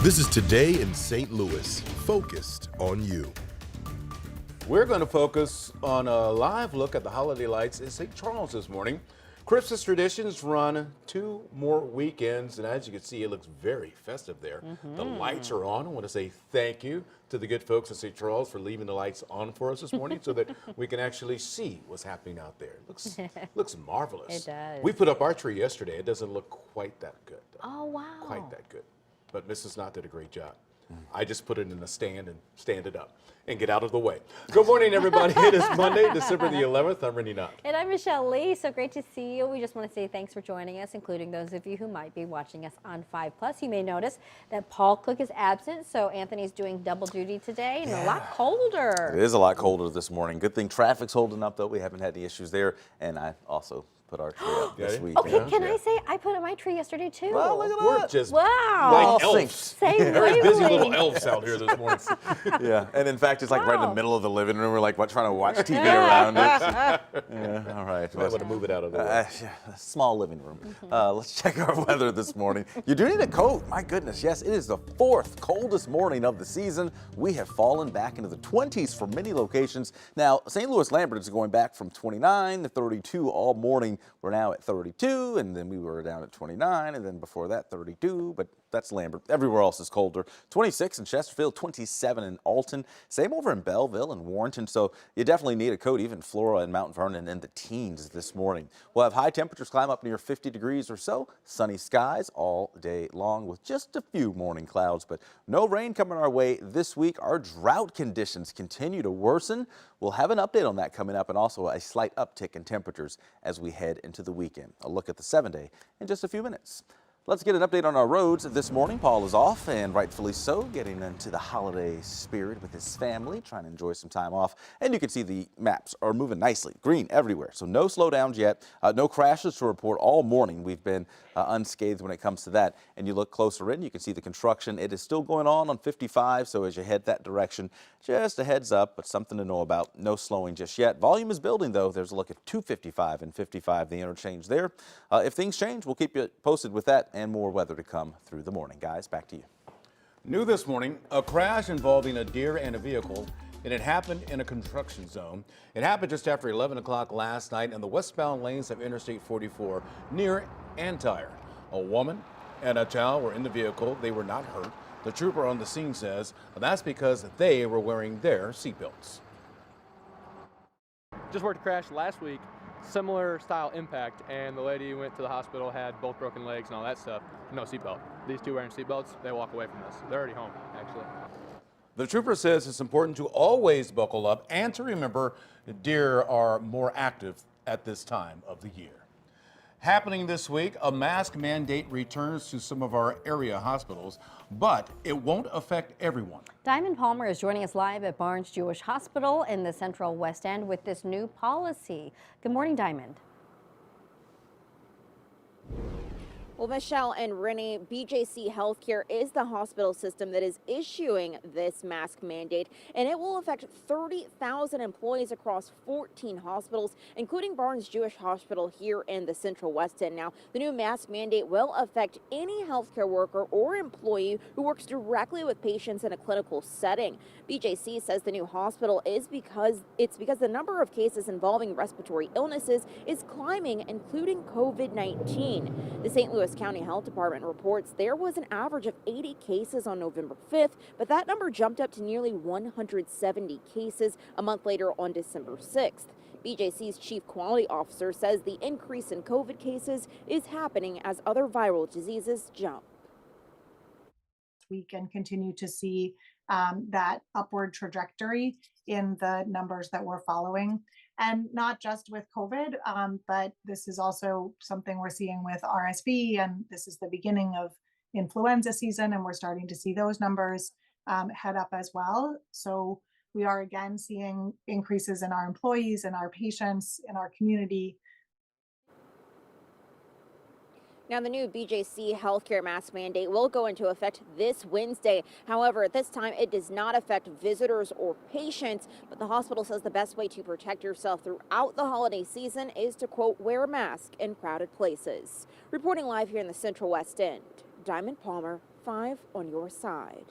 This is Today in St. Louis, focused on you. We're going to focus on a live look at the holiday lights in St. Charles this morning. Christmas traditions run 2 more weekends, and as you can see, it looks very festive there. The lights are on. I want to say thank you to the good folks at St. Charles for leaving the lights on for us this morning so that we can actually see what's happening out there. Looks marvelous. It does. We put up our tree yesterday. It doesn't look quite that good, though. Oh, wow. Quite that good. But Mrs. Knott did a great job. I just put it in a stand and stand it up and get out of the way. Good morning, everybody. It is Monday, December the 11th. I'm Randy Knott. And I'm Michelle Lee. So great to see you. We just want to say thanks for joining us, including those of you who might be watching us on 5+. You may notice that Paul Cook is absent, so Anthony's doing double duty today and a lot colder. It is a lot colder this morning. Good thing traffic's holding up, though. We haven't had any issues there. And I also put our tree up this week. Okay, can I say I put up my tree yesterday too? Well, look at We're that. just wow. like elves. Same Very busy wavelength. little elves out here this morning. Yeah, and in fact, it's like right in the middle of the living room. We're like trying to watch TV around it. Yeah, all right. I want to move it out of the way. Yeah, small living room. Let's check our weather this morning. You do need a coat. My goodness, yes, it is the 4th coldest morning of the season. We have fallen back into the 20s for many locations. Now, St. Louis Lambert is going back from 29 to 32 all morning. We're now at 32, and then we were down at 29, and then before that 32, but that's Lambert. Everywhere else is colder. 26 in Chesterfield, 27 in Alton, same over in Belleville and Warrenton, so you definitely need a coat. Even Flora and Mount Vernon in the teens this morning. We'll have high temperatures climb up near 50 degrees or so, sunny skies all day long with just a few morning clouds, but no rain coming our way this week. Our drought conditions continue to worsen. We'll have an update on that coming up, and also a slight uptick in temperatures as we head into the weekend. A look at the 7-day in just a few minutes. Let's get an update on our roads this morning. Paul is off, and rightfully so, getting into the holiday spirit with his family, trying to enjoy some time off. And you can see the maps are moving nicely, green everywhere. So no slowdowns yet, no crashes to report all morning. We've been unscathed when it comes to that. And you look closer in, you can see the construction. It is still going on 55, so as you head that direction, just a heads up, but something to know about. No slowing just yet. Volume is building, though. There's a look at 255 and 55, the interchange there. If things change, we'll keep you posted with that and more weather to come through the morning. Guys, back to you. New this morning, a crash involving a deer and a vehicle, and it happened in a construction zone. It happened just after 11 o'clock last night in the westbound lanes of Interstate 44 near Antire. A woman and a child were in the vehicle. They were not hurt. The trooper on the scene says that's because they were wearing their seatbelts. Just worked a crash last week, similar style impact, and the lady went to the hospital, had both broken legs and all that stuff, no seatbelt. These two wearing seatbelts, they walk away from this. They're already home, actually. The trooper says it's important to always buckle up and to remember deer are more active at this time of the year. Happening this week, a mask mandate returns to some of our area hospitals, but it won't affect everyone. Diamond Palmer is joining us live at Barnes Jewish Hospital in the Central West End with this new policy. Good morning, Diamond. Well, Michelle and Rennie, BJC Healthcare is the hospital system that is issuing this mask mandate, and it will affect 30,000 employees across 14 hospitals, including Barnes Jewish Hospital here in the Central West End. Now, the new mask mandate will affect any healthcare worker or employee who works directly with patients in a clinical setting. BJC says the new hospital is because the number of cases involving respiratory illnesses is climbing, including COVID-19. The St. Louis County Health Department reports there was an average of 80 cases on November 5th, but that number jumped up to nearly 170 cases a month later on December 6th. BJC's chief quality officer says the increase in COVID cases is happening as other viral diseases jump. We can continue to see that upward trajectory in the numbers that we're following. And not just with COVID, but this is also something we're seeing with RSV, and this is the beginning of influenza season, and we're starting to see those numbers head up as well. So we are again seeing increases in our employees and our patients in our community. Now, the new BJC healthcare mask mandate will go into effect this Wednesday. However, at this time, it does not affect visitors or patients, but the hospital says the best way to protect yourself throughout the holiday season is to, quote, wear a mask in crowded places. Reporting live here in the Central West End, Diamond Palmer, 5 on your side.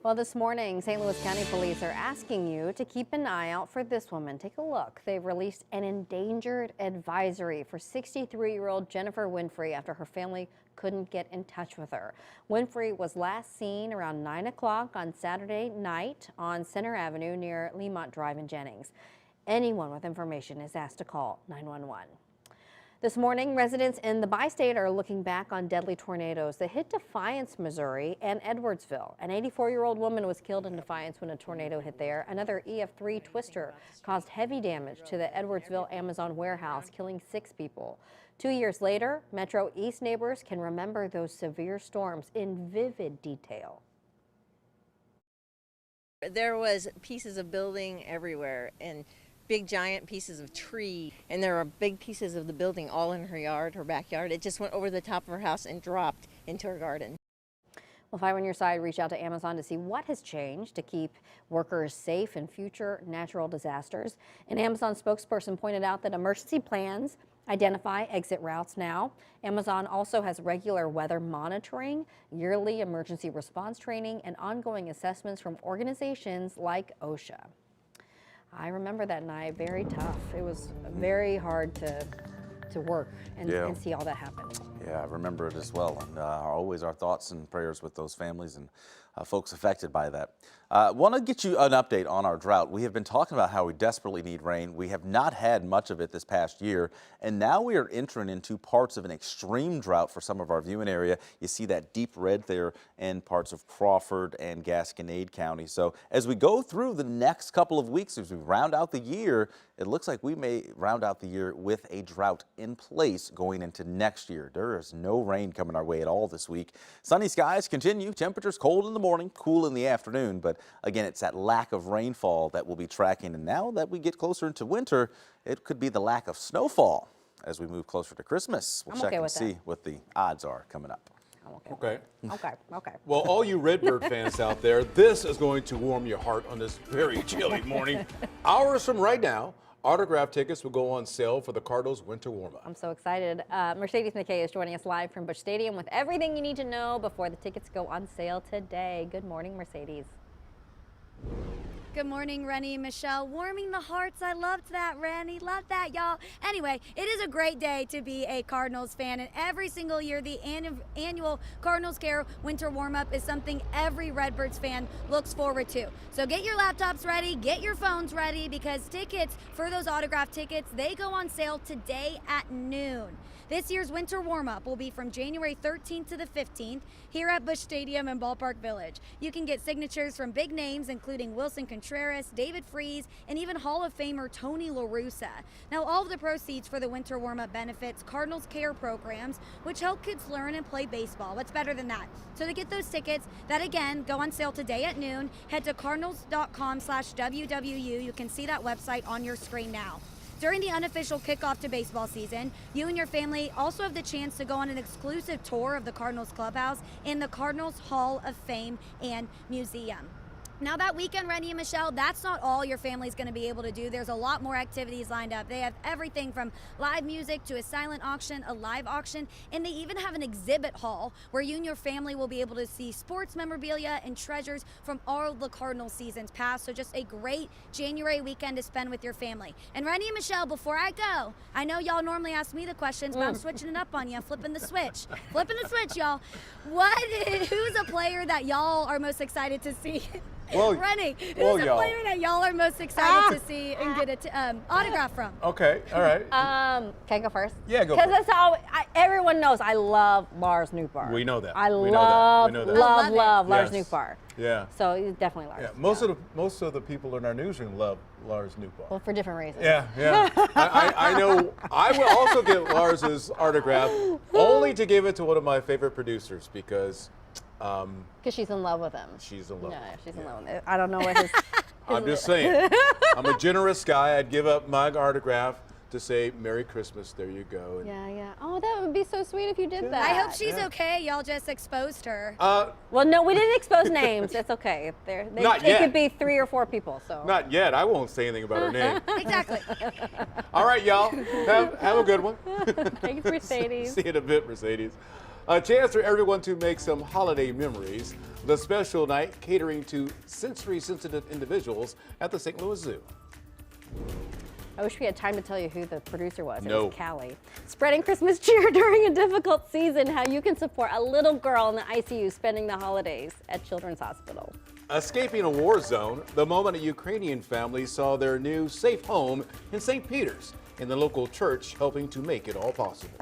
Well, this morning, St. Louis County Police are asking you to keep an eye out for this woman. Take a look. They've released an endangered advisory for 63-year-old Jennifer Winfrey after her family couldn't get in touch with her. Winfrey was last seen around 9 o'clock on Saturday night on Center Avenue near Lemont Drive in Jennings. Anyone with information is asked to call 911. This morning, residents in the bi-state are looking back on deadly tornadoes that hit Defiance, Missouri and Edwardsville. An 84-year-old woman was killed in Defiance when a tornado hit there. Another EF3 twister caused heavy damage to the Edwardsville Amazon warehouse, killing 6 people. 2 years later, Metro East neighbors can remember those severe storms in vivid detail. There was pieces of building everywhere and big giant pieces of tree, and there were big pieces of the building all in her yard, her backyard. It just went over the top of her house and dropped into her garden. Well, 5 on your side, reach out to Amazon to see what has changed to keep workers safe in future natural disasters. An Amazon spokesperson pointed out that emergency plans identify exit routes now. Amazon also has regular weather monitoring, yearly emergency response training, and ongoing assessments from organizations like OSHA. I remember that night, very tough. It was very hard to work and see all that happen. Yeah, I remember it as well. And always our thoughts and prayers with those families and folks affected by that. Want to get you an update on our drought. We have been talking about how we desperately need rain. We have not had much of it this past year, and now we are entering into parts of an extreme drought for some of our viewing area. You see that deep red there in parts of Crawford and Gasconade County. So as we go through the next couple of weeks, as we round out the year, it looks like we may round out the year with a drought in place going into next year. There is no rain coming our way at all this week. Sunny skies continue. Temperatures cold in the morning, cool in the afternoon, but again, it's that lack of rainfall that we'll be tracking. And now that we get closer into winter, it could be the lack of snowfall as we move closer to Christmas. We'll check and see what the odds are coming up. Okay. Okay. Well, all you Redbird fans out there, this is going to warm your heart on this very chilly morning. Hours from right now, autograph tickets will go on sale for the Cardinals winter warm-up. I'm so excited. Mercedes McKay is joining us live from Busch Stadium with everything you need to know before the tickets go on sale today. Good morning, Mercedes. Good morning, Rennie and Michelle. Warming the hearts. I loved that, Rennie. Love that, y'all. Anyway, it is a great day to be a Cardinals fan, and every single year the annual Cardinals Care Winter Warm-Up is something every Redbirds fan looks forward to. So get your laptops ready, get your phones ready, because tickets for those autograph tickets, they go on sale today at noon. This year's winter warm-up will be from January 13th to the 15th here at Busch Stadium in Ballpark Village. You can get signatures from big names including Wilson Contreras, David Freese, and even Hall of Famer Tony La Russa. Now, all of the proceeds for the winter warm-up benefits Cardinals Care programs, which help kids learn and play baseball. What's better than that? So to get those tickets that, again, go on sale today at noon, head to cardinals.com/WWU. You can see that website on your screen now. During the unofficial kickoff to baseball season, you and your family also have the chance to go on an exclusive tour of the Cardinals clubhouse in the Cardinals Hall of Fame and Museum. Now that weekend, Rennie and Michelle, that's not all your family's going to be able to do. There's a lot more activities lined up. They have everything from live music to a silent auction, a live auction, and they even have an exhibit hall where you and your family will be able to see sports memorabilia and treasures from all the Cardinal seasons past. So just a great January weekend to spend with your family. And Rennie and Michelle, before I go, I know y'all normally ask me the questions, but I'm switching it up on you. I'm flipping the switch. Flipping the switch, y'all. Who's a player that y'all are most excited to see? Well, Rennie, who's a player that y'all are most excited to see and get an autograph from? Okay, all right. Can I go first? Yeah, go Because first. that's how everyone knows I love Lars Nootbaar. We know that. I We love know that. love Lars Yes. Nootbaar. Yeah. So he's definitely Lars. Yeah, most of the people in our newsroom love Lars Nootbaar. Well, for different reasons. Yeah. I know. I will also get Lars's autograph only to give it to one of my favorite producers because she's in love with him. she's in love. No, with she's him. in love with him. I don't know what his. I'm just saying. I'm a generous guy. I'd give up my autograph to say Merry Christmas. There you go. And, Yeah. Oh, that would be so sweet if you did that. I hope she's okay. Y'all just exposed her. Well, no, we didn't expose names. It's okay. Not it yet. could be 3 or 4 people. So. Not yet. I won't say anything about her name. Exactly. All right, y'all. Have a good one. Thanks, Mercedes. See you in a bit, Mercedes. A chance for everyone to make some holiday memories. The special night catering to sensory-sensitive individuals at the St. Louis Zoo. I wish we had time to tell you who the producer was. It No. was Callie. Spreading Christmas cheer during a difficult season, how you can support a little girl in the ICU spending the holidays at Children's Hospital. Escaping a war zone, the moment a Ukrainian family saw their new safe home in St. Peter's, and the local church helping to make it all possible.